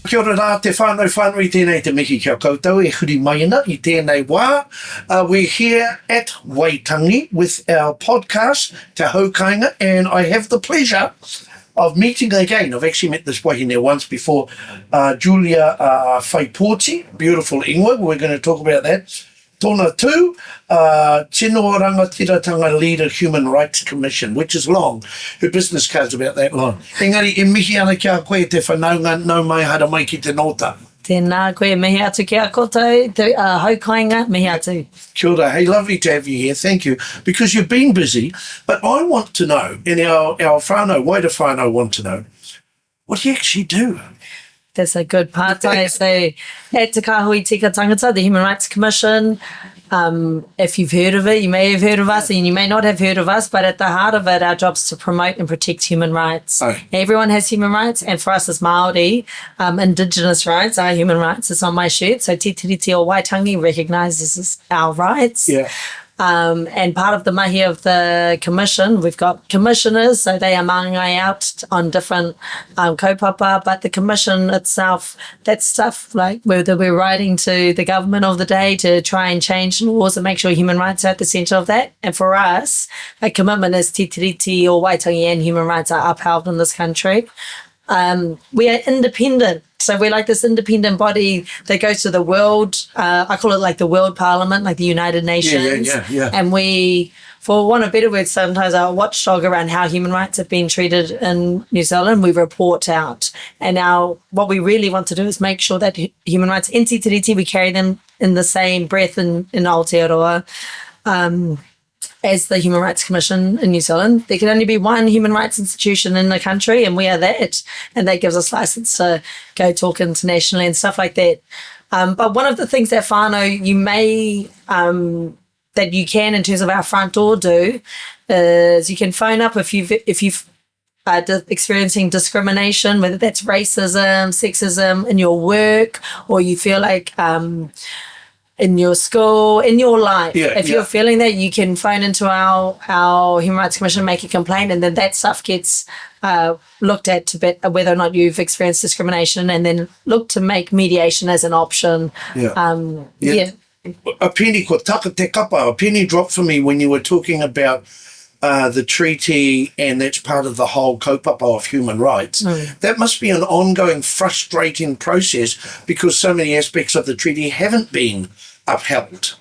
Kia ora rā, te whānau I tēnei te mihi kia koutou e huri maina I tēnei wā. We're here at Waitangi with our podcast, Te Haukainga, and I have the pleasure of meeting again. I've actually met this wahine once before, Julia Whaipooti, beautiful ingoa. We're going to talk about that. Tōna tū, Tino Rangatiratanga Leader Human Rights Commission, which is long. Her business card's about that long. Engari, e mihi ana kia koe te whanaunga nau mai hara mai ki te nota. Tēnā koe mihi atu kia koutou, te haukainga mihi atu. Kia ora. Hey, lovely to have you here. Thank you. Because you've been busy, but I want to know, and our whānau, Waira whānau want to know, what do you actually do? That's a good part. So at Te Kahui Tika Tangata, the Human Rights Commission, if you've heard of it, you may have heard of us and you may not have heard of us, but at the heart of it, our job is to promote and protect human rights. Oh. Everyone has human rights, and for us as Māori, Indigenous rights are human rights. It's on my shirt. So Te Tiriti or Waitangi recognises our rights. Yeah. And part of the mahi of the commission, we've got commissioners, so they are mangai out on different kaupapa, but the commission itself, that's stuff like whether we're writing to the government of the day to try and change laws and make sure human rights are at the centre of that. And for us, a commitment is Te Tiriti or Waitangi and human rights are upheld in this country. We are independent. So we're like this independent body that goes to the world, I call it like the world parliament, like the United Nations. Yeah. And we, for want of better words, sometimes our watchdog around how human rights have been treated in New Zealand, we report out. And now what we really want to do is make sure that human rights in Te Tiriti, we carry them in the same breath in Aotearoa. As the Human Rights Commission in New Zealand, there can only be one human rights institution in the country, and we are that. And that gives us license to go talk internationally and stuff like that. But one of the things that whānau you may, that you can in terms of our front door do, is you can phone up if you've experiencing discrimination, whether that's racism, sexism in your work, or you feel like in your school, in your life. If you're feeling that, you can phone into our Human Rights Commission, make a complaint, and then that stuff gets looked at to whether or not you've experienced discrimination, and then look to make mediation as an option. A penny ko taka te kapa, a penny dropped for me when you were talking about the treaty, and that's part of the whole kaupapa of human rights. That must be an ongoing frustrating process because so many aspects of the treaty haven't been upheld.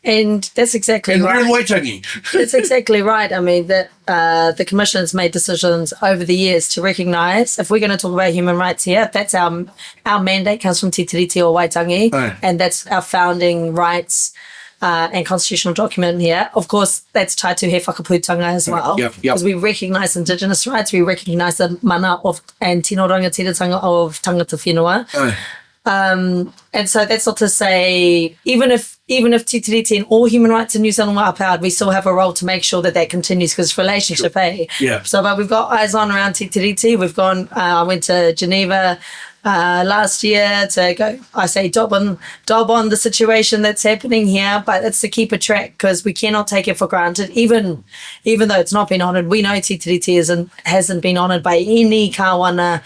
And that's exactly right. And we're in Waitangi. That's exactly right. I mean, that the Commission has made decisions over the years to recognise, if we're going to talk about human rights here, that's our mandate comes from Te Tiriti or Waitangi, and that's our founding rights and constitutional document here. Of course, that's tied to he whakaputanga as well. Because we recognise Indigenous rights, we recognise the mana of and tino rangatiratanga of tangata whenua. And so that's not to say, even if Te Tiriti and all human rights in New Zealand are upheld, we still have a role to make sure that continues because it's relationship, So, but we've got eyes on around Te Tiriti. We've gone, I went to Geneva last year to go, I say, dob on the situation that's happening here, but it's to keep a track because we cannot take it for granted, even though it's not been honoured. We know Te Tiriti hasn't been honoured by any kawana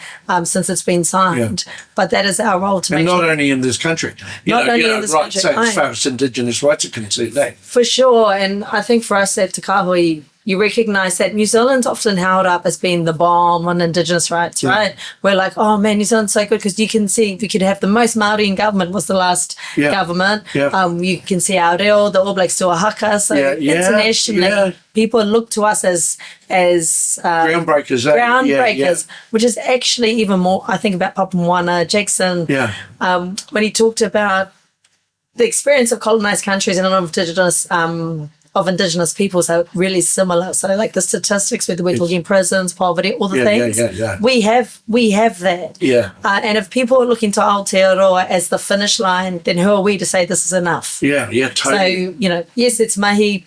since it's been signed, but that is our role to make sure. And not only in this country. Not only in this country. So as far as Indigenous rights are concerned, for sure. And I think for us at Te Kahui, you recognise that New Zealand's often held up as being the bomb on Indigenous rights, right? We're like, oh man, New Zealand's so good because you can see we could have the most Māori in government was the last government. You can see Aotearoa, the All Blacks do a haka. So internationally, people look to us as groundbreakers, which is actually even more. I think about Papa Moana Jackson when he talked about the experience of colonised countries and of Indigenous peoples are really similar. So like the statistics, whether we're talking prisons, poverty, all the things, we have that. And if people are looking to Aotearoa as the finish line, then who are we to say this is enough? Totally. So, yes, it's mahi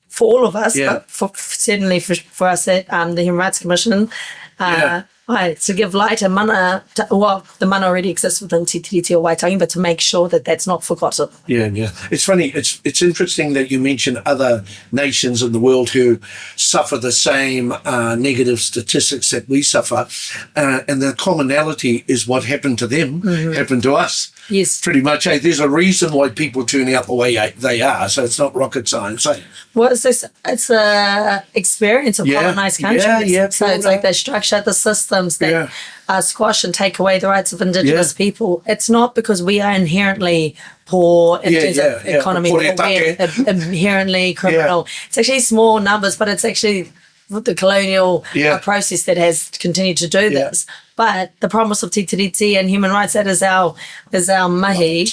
for all of us, but certainly for us at the Human Rights Commission, To give light and mana, the mana already exists within Te Tiriti or Waitangi, but to make sure that that's not forgotten. Yeah. It's funny. It's interesting that you mention other nations in the world who suffer the same negative statistics that we suffer, and the commonality is what happened to them happened to us. Yes. Pretty much. There's a reason why people turn out the way they are, so it's not rocket science. Well, it's a experience of colonized countries. So it's like they structure the systems that squash and take away the rights of Indigenous people. It's not because we are inherently poor in terms of economy, or we're inherently criminal. It's actually small numbers, but it's actually the colonial process that has continued to do this. But the promise of Te Tiriti and human rights, that is our mahi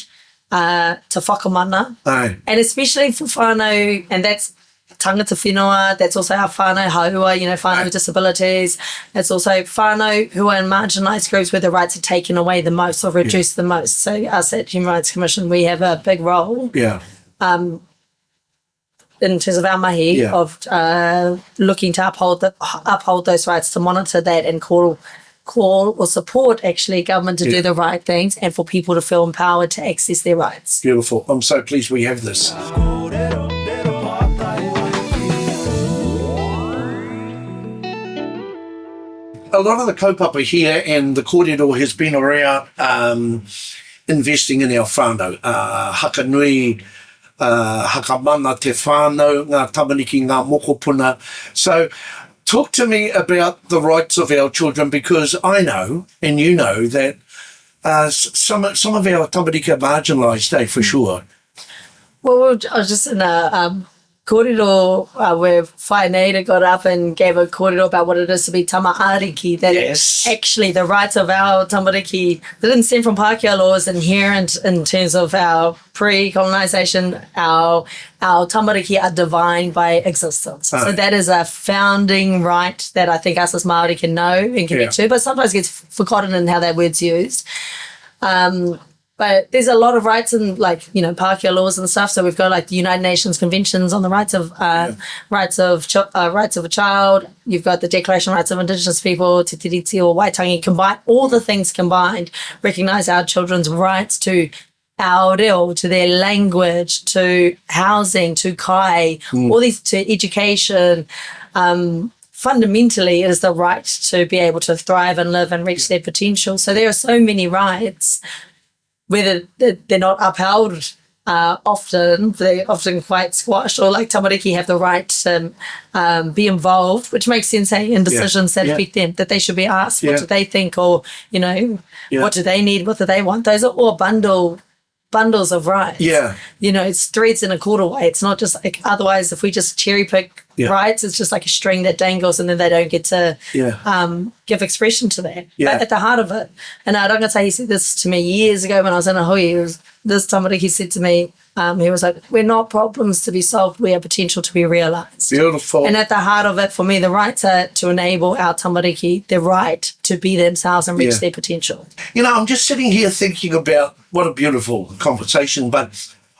to whakamana. And especially for whānau, and that's tangata whenua, that's also our whānau haua, whānau with disabilities. It's also whānau who are in marginalised groups where the rights are taken away the most or reduced the most. So us at Human Rights Commission, we have a big role. In terms of our mahi of looking to uphold those rights, to monitor that and call or support actually government to do the right things and for people to feel empowered to access their rights. Beautiful. I'm so pleased we have this. A lot of the kaupapa here and the kōrero has been around investing in our whānau. Haka nui, haka mana te whānau, ngā tamariki, ngā mokopuna. So talk to me about the rights of our children, because I know, and you know, that some of our tamariki are marginalised, for sure. Well, I was just in a kōrero where Whaineira got up and gave a kōrero about what it is to be tamariki, that actually the rights of our tamariki that didn't stem from Pākehā laws inherent in terms of our pre-colonisation, our tamariki are divine by existence. So that is a founding right that I think us as Māori can know and connect to, but sometimes gets forgotten in how that word's used. But there's a lot of rights in, Pākehā laws and stuff. So we've got the United Nations conventions on the rights of a child. You've got the Declaration of Rights of Indigenous People, Te Tiriti or Waitangi combined. All the things combined recognise our children's rights to our reo, to their language, to housing, to kai, all these, to education. Fundamentally, it is the right to be able to thrive and live and reach their potential. So there are so many rights. Whether they're not upheld often, they're often quite squashed, or tamariki have the right to be involved, which makes sense in decisions that affect them, that they should be asked what do they think, or, what do they need, what do they want. Those are all bundles of rights. It's threads in a korowai. It's not just otherwise if we just cherry pick rights, it's just like a string that dangles and then they don't get to give expression to that. But at the heart of it, and Rangatahi said this to me years ago when I was in a hui, this tamariki said to me, he was like, we're not problems to be solved, we are potential to be realised. Beautiful. And at the heart of it, for me, the rights are to enable our tamariki the right to be themselves and reach their potential. I'm just sitting here thinking about what a beautiful conversation, but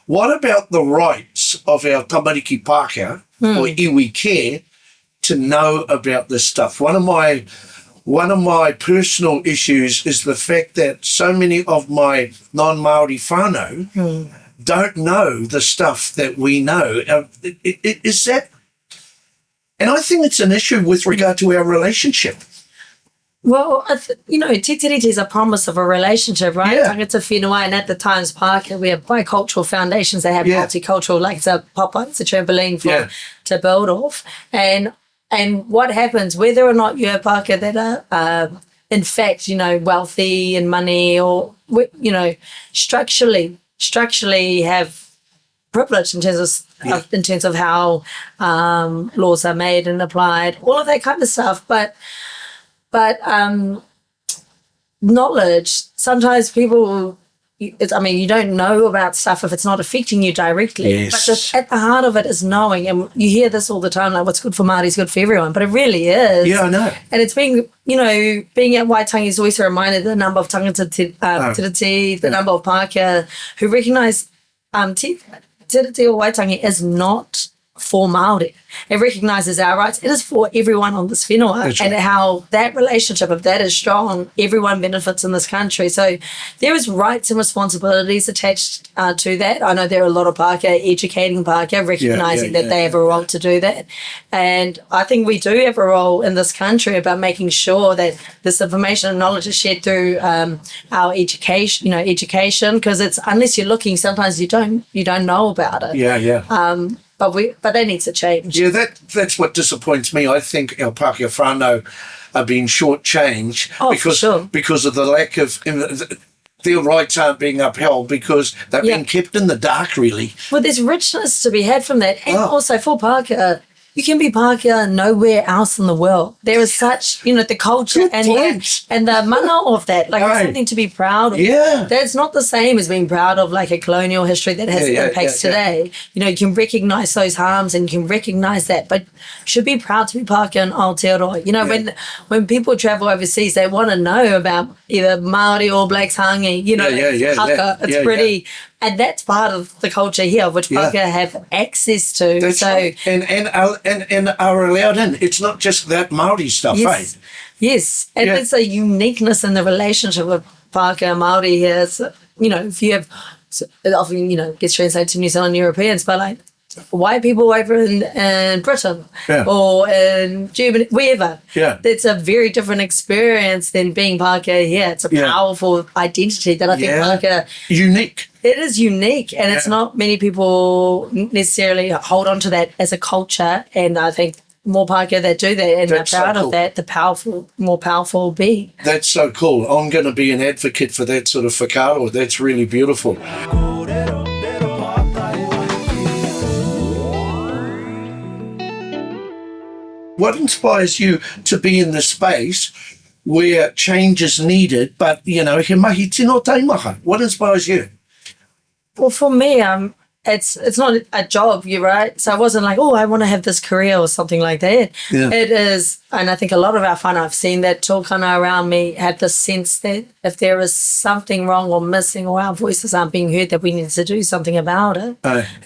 what about the rights of our tamariki Pākehā or iwi care to know about this stuff? One of my personal issues is the fact that so many of my non-Māori whānau don't know the stuff that we know. Is that... And I think it's an issue with regard to our relationship. Well, Te Tiriti is a promise of a relationship, right? Tangata whenua, and at the Times Park, we have bicultural foundations that have multicultural, it's a pop-up, it's a trampoline to build off. And what happens, whether or not you have Pākehā that are, in fact, wealthy and money, or, structurally have privilege in terms of how laws are made and applied, all of that kind of stuff. But knowledge, sometimes people, you don't know about stuff if it's not affecting you directly. But at the heart of it is knowing, and you hear this all the time, what's good for Māori is good for everyone, but it really is. Yeah, I know. And it's being at Waitangi is always a reminder the number of tangata tiriti, the number of Pākehā who recognise Tiriti or Waitangi is not for Māori. It recognises our rights. It is for everyone on this whenua. That's and right. how that relationship, if that is strong, everyone benefits in this country. So there is rights and responsibilities attached to that. I know there are a lot of Pākehā educating Pākehā, recognising that they have a role to do that. And I think we do have a role in this country about making sure that this information and knowledge is shared through our education, because it's, unless you're looking, sometimes you don't know about it. But that needs to change. Yeah, that's what disappoints me. I think our Pākehā whānau are being shortchanged because of the lack of their rights aren't being upheld because they're being kept in the dark, really. Well, there's richness to be had from that. And also for Pākehā, you can be Pākehā nowhere else in the world. There is such, the culture and the mana of that. Like, it's something to be proud of. Yeah. That's not the same as being proud of, like, a colonial history that has impacts today. You can recognise those harms and you can recognise that. But you should be proud to be Pākehā in Aotearoa. When people travel overseas, they want to know about either Māori or Blacks hangi, haka. It's pretty... And that's part of the culture here, which Pākehā have access to. That's right. And are allowed in. It's not just that Māori stuff, Yes. And there's a uniqueness in the relationship with Pākehā Māori here. So, if you have, it often, gets translated to New Zealand Europeans, but like white people over in Britain or in Germany, wherever. It's a very different experience than being Pākehā here. It's a powerful identity that I think Pākehā... Unique. It is unique, and it's not many people necessarily hold on to that as a culture, and I think more Pākehā that do that and are proud of that, the more powerful will be. That's so cool. I'm going to be an advocate for that sort of whakaaro. That's really beautiful. What inspires you to be in the space where change is needed, but, he mahi tino taimaha? What inspires you? Well, for me, it's not a job, you're right. So I wasn't like, I want to have this career or something like that. It is, and I think a lot of our whānau, I've seen that tōkana around me have the sense that if there is something wrong or missing or our voices aren't being heard, that we need to do something about it.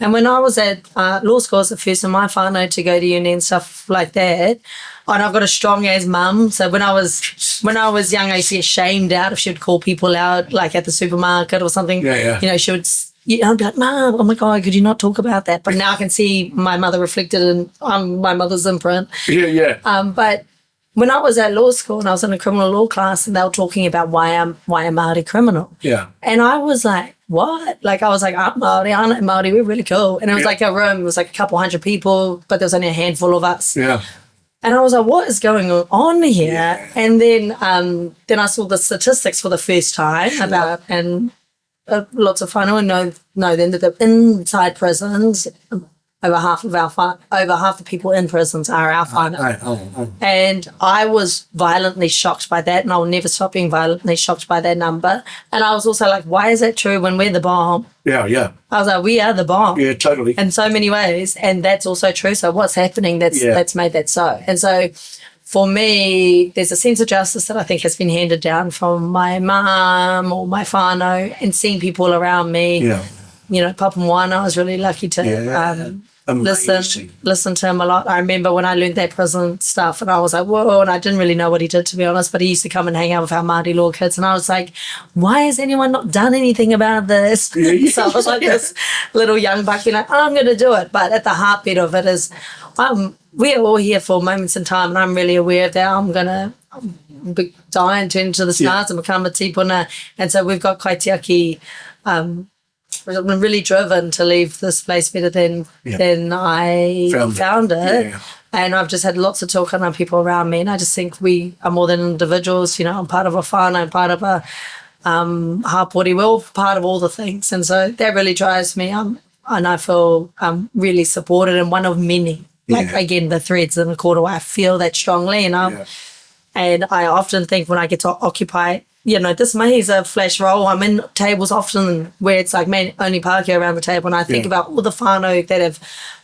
And when I was at law school, I was the first in my whānau to go to uni and stuff like that. And I've got a strong as mum. So when I was young, I used to get shamed out if she would call people out, like at the supermarket or something. She would... I'd be like, Mum, oh my God, could you not talk about that? But now I can see my mother reflected in my mother's imprint. But when I was at law school and I was in a criminal law class and they were talking about why I'm Māori criminal. And I was like, what? Like, I was like, I'm Māori, I know Māori, we're really cool. And it was like a room, it was like a couple hundred people, but there was only a handful of us. And I was like, what is going on here? And then I saw the statistics for the first time about, and lots of whānau know then that the inside prisons, over half the people in prisons are our whānau. And I was violently shocked by that, and I will never stop being violently shocked by that number. And I was also like, why is that true when we're the bomb? I was like, we are the bomb. Totally. In so many ways, and that's also true. So what's happening that's made that so? And so for me, there's a sense of justice that I think has been handed down from my mum or my whānau, and seeing people around me. Papa Moana, I was really lucky to listen to him a lot. I remember when I learned that prison stuff and I was like, whoa, and I didn't really know what he did, to be honest, but he used to come and hang out with our Māori law kids, and I was like, why has anyone not done anything about this? So I was like this little young buck being like, I'm going to do it. But at the heartbeat of it is, we are all here for moments in time, and I'm really aware of that. I'm going to die and turn into the stars and become a tipuna. And so we've got kaitiaki. I'm really driven to leave this place better than I found it. And I've just had lots of tōkana people around me, and I just think we are more than individuals. I'm part of a whānau, I'm part of a hapori, we're all part of all the things. And so that really drives me. And I feel really supported, and one of many. Like, again, the threads in the quarter, I feel that strongly. And I often think when I get to occupy, this is a flash roll. I'm in tables often where it's like, man, only Pākehā around the table. And I think about all the whānau that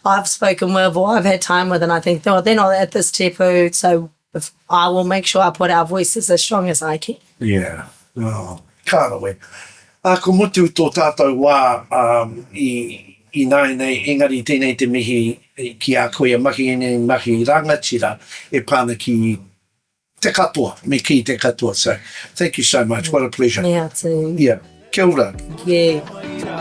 I've spoken with or I've had time with, and I think, they're not at this tepu. So if I will make sure I put our voices as strong as I can. Kārawe. Ko mutu tō tātou wā I nāi nei, engari tēnei te mihi ki a koe a mahi ene mahi rangatira e pāna ki te katoa, me ki te katoa. So, thank you so much. What a pleasure. Me too. Yeah. Kia ora. Yeah.